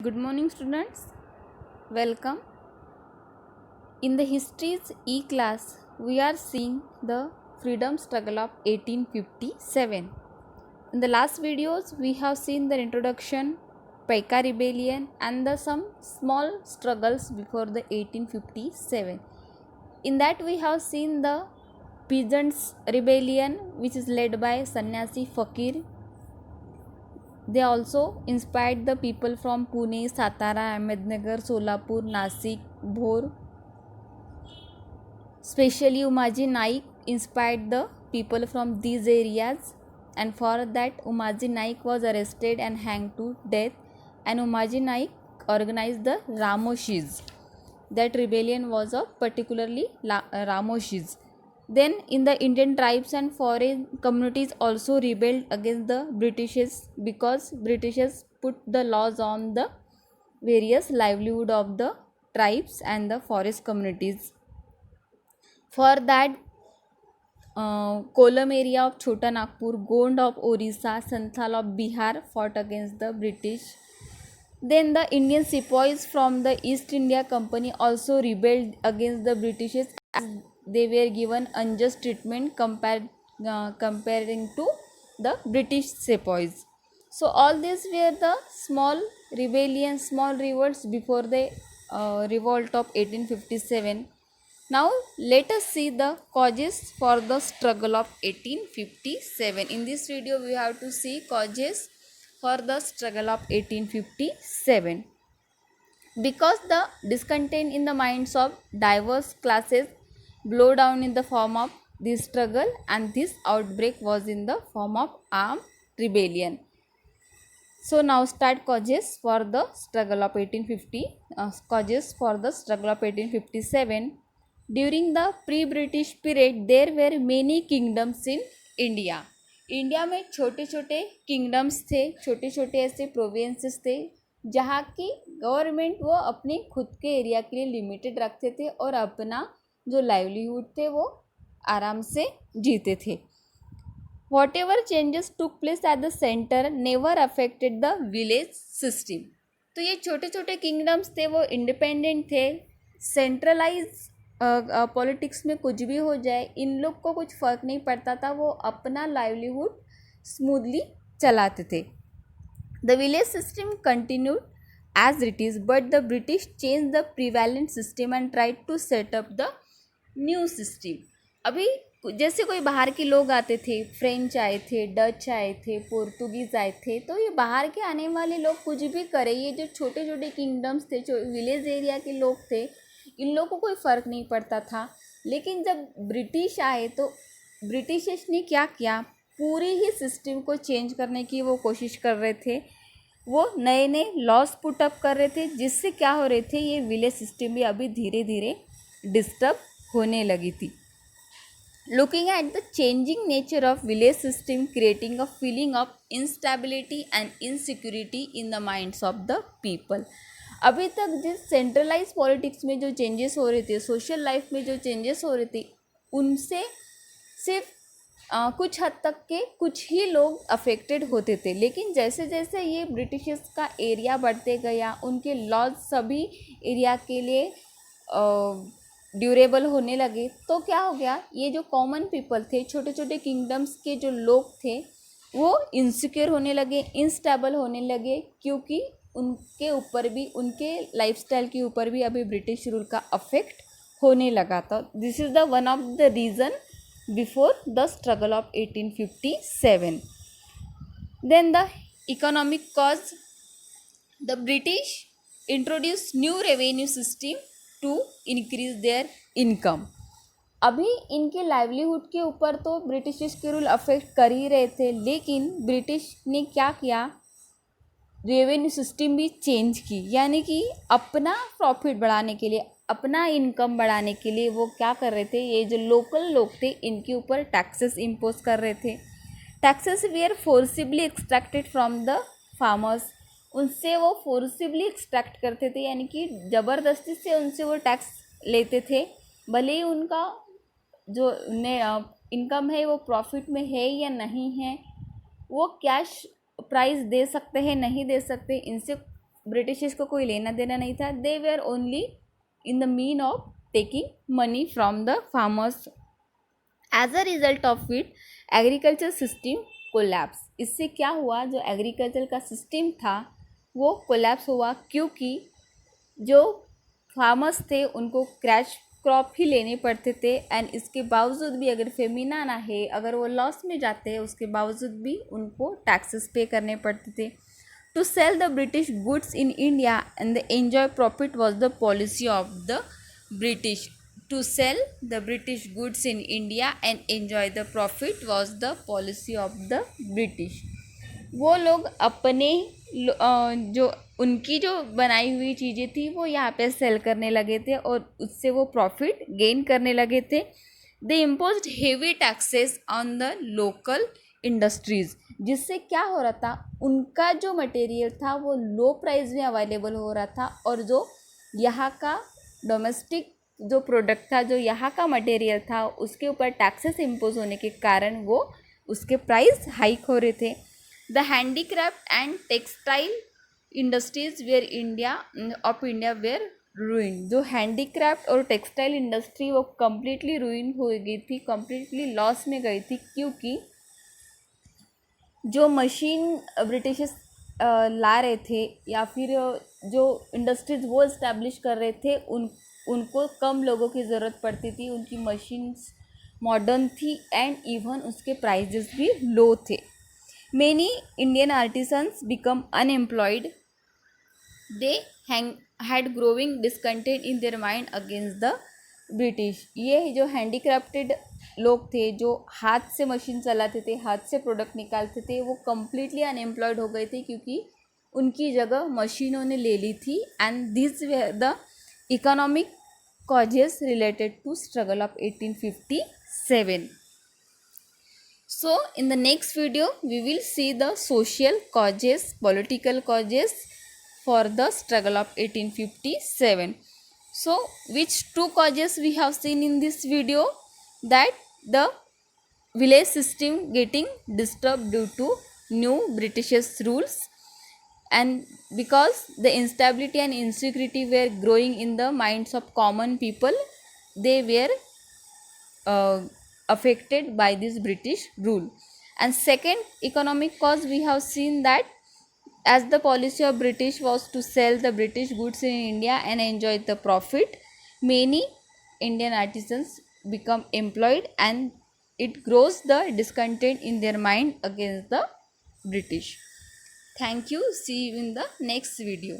Good morning, students. Welcome. In the Histories E class, we are seeing the freedom struggle of 1857. In the last videos, we have seen the introduction, Paika rebellion, and some small struggles before the 1857. In that, we have seen the peasants' rebellion, which is led by Sannyasi Fakir. They also inspired the people from Pune, Satara, Ahmednagar, Solapur, Nasik, Bhor. Especially Umaji Naik inspired the people from these areas, and for that Umaji Naik was arrested and hanged to death, and Umaji Naik organized the Ramoshis. That rebellion was of particularly Ramoshis. Then in the Indian tribes and foreign communities also rebelled against the Britishers, because Britishers put the laws on the various livelihood of the tribes and the forest communities. For that, Kolam area of Chota Nagpur, Gond of Orissa, Santhal of Bihar fought against the British. Then the Indian sepoys from the East India Company also rebelled against the Britishers, as they were given unjust treatment comparing to the British sepoys. So all these were the small rebellions, small revolts before the revolt of 1857. Now let us see the causes for the struggle of 1857. In this video we have to see causes for the struggle of 1857. Because the discontent in the minds of diverse classes blow down in the form of this struggle, and this outbreak was in the form of armed rebellion. So now start causes for the struggle of 1850. Causes for the struggle of 1857. During the pre-British period, there were many kingdoms in India. India में छोटे छोटे kingdoms थे, छोटे छोटे ऐसे provinces थे जहाँ की गवर्नमेंट वो अपने खुद के एरिया के लिए लिमिटेड रखते थे और अपना जो लाइवलीहुड थे वो आराम से जीते थे. Whatever changes took place at the center never affected the village system. तो ये छोटे छोटे किंगडम्स थे, वो इंडिपेंडेंट थे. सेंट्रलाइज पॉलिटिक्स में कुछ भी हो जाए, इन लोग को कुछ फ़र्क नहीं पड़ता था, वो अपना लाइवलीहुड स्मूथली चलाते थे. The village system continued as it is, but the British changed the prevalent system and tried to set up the new system. अभी जैसे कोई बाहर के लोग आते थे, फ्रेंच आए थे, डच आए थे, पोर्तुगीज़ आए थे, तो ये बाहर के आने वाले लोग कुछ भी करें, ये जो छोटे छोटे किंगडम्स थे, जो विलेज एरिया के लोग थे, इन लोगों को कोई फ़र्क नहीं पड़ता था. लेकिन जब ब्रिटिश आए तो ब्रिटिशर्स ने क्या किया, पूरी ही सिस्टम को चेंज करने की वो कोशिश कर रहे थे. वो नए नए लॉज पुटअप कर रहे थे, जिससे क्या हो रहे थे, ये विलेज सिस्टम भी अभी धीरे धीरे डिस्टर्ब होने लगी थी. Looking at the changing nature of village system creating a feeling of instability and insecurity in the minds of the people. अभी तक जिस सेंट्रलाइज पॉलिटिक्स में जो चेंजेस हो रहे थे, सोशल लाइफ में जो चेंजेस हो रहे थे, उनसे सिर्फ कुछ हद तक के कुछ ही लोग अफेक्टेड होते थे. लेकिन जैसे जैसे ये ब्रिटिशर्स का एरिया बढ़ते गया, उनके लॉज सभी एरिया के लिए ड्यूरेबल होने लगे, तो क्या हो गया, ये जो कॉमन पीपल थे, छोटे छोटे किंगडम्स के जो लोग थे, वो इनसिक्योर होने लगे, इंस्टेबल होने लगे, क्योंकि उनके ऊपर भी, उनके लाइफस्टाइल के ऊपर भी अभी ब्रिटिश रूल का अफेक्ट होने लगा था. This is the one of the reason before the struggle of 1857. Then the economic cause. The British introduce new revenue system to increase their income. अभी इनके लाइवलीहुड के ऊपर तो ब्रिटिश के रूल अफेक्ट कर ही रहे थे, लेकिन ब्रिटिश ने क्या किया, रेवेन्यू सिस्टम भी चेंज की. यानी कि अपना प्रॉफिट बढ़ाने के लिए, अपना इनकम बढ़ाने के लिए वो क्या कर रहे थे, ये जो लोकल लोग थे इनके ऊपर टैक्सेस इम्पोज कर रहे थे. Taxes were forcibly extracted from the farmers. उनसे वो फोर्सिबली एक्सट्रैक्ट करते थे, यानी कि ज़बरदस्ती से उनसे वो टैक्स लेते थे. भले ही उनका जो इनकम है वो प्रॉफिट में है या नहीं है, वो कैश प्राइस दे सकते हैं, नहीं दे सकते, इनसे ब्रिटिशर्स को कोई लेना देना नहीं था. They were only in the mean of taking money from the farmers. As a result of it agriculture system collapse. इससे क्या हुआ, जो एग्रीकल्चर का सिस्टम था वो कोलैप्स हुआ, क्योंकि जो फार्मर्स थे उनको क्रैश क्रॉप ही लेने पड़ते थे. एंड इसके बावजूद भी अगर फेमिना ना है, अगर वो लॉस में जाते हैं, उसके बावजूद भी उनको टैक्सेस पे करने पड़ते थे. To sell the British goods in India and the enjoy profit was the policy of the British. To sell the British goods in India and enjoy the profit was the policy of the British. वो लोग अपने जो उनकी जो बनाई हुई चीज़ें थी वो यहाँ पे सेल करने लगे थे और उससे वो प्रॉफिट गेन करने लगे थे. They imposed heavy taxes on the local industries. जिससे क्या हो रहा था, उनका जो मटेरियल था वो लो प्राइस में अवेलेबल हो रहा था, और जो यहाँ का डोमेस्टिक जो प्रोडक्ट था, जो यहाँ का मटेरियल था, उसके ऊपर टैक्सेस इम्पोज होने के कारण वो उसके प्राइस हाइक हो रहे थे. The handicraft and textile industries were India were ruin. जो हैंडीक्राफ्ट और टेक्सटाइल इंडस्ट्री वो कम्प्लीटली रूइन हो गई थी, कम्प्लीटली लॉस में गई थी, क्योंकि जो मशीन ब्रिटिशर्स ला रहे थे या फिर जो इंडस्ट्रीज वो इस्टेब्लिश कर रहे थे, उनको कम लोगों की ज़रूरत पड़ती थी, उनकी मशीन्स मॉडर्न थी एंड इवन उसके प्राइजेस भी लो थे. Many Indian artisans become unemployed. They had growing discontent in their mind against the British. ये जो हैंडीक्राफ्टेड लोग थे, जो हाथ से मशीन चलाते थे, हाथ से प्रोडक्ट निकालते थे, वो कम्प्लीटली अनएम्प्लॉयड हो गए थे, क्योंकि उनकी जगह मशीनों ने ले ली थी. And this were the economic causes related to struggle of 1857. So in the next video we will see the social causes, political causes for the struggle of 1857. So which two causes we have seen in this video? That the village system getting disturbed due to new British rules, and because the instability and insecurity were growing in the minds of common people, they were affected by this British rule. And second economic cause, we have seen that as the policy of British was to sell the British goods in India and enjoy the profit, many Indian artisans become employed, and it grows the discontent in their mind against the British. Thank you. See you in the next video.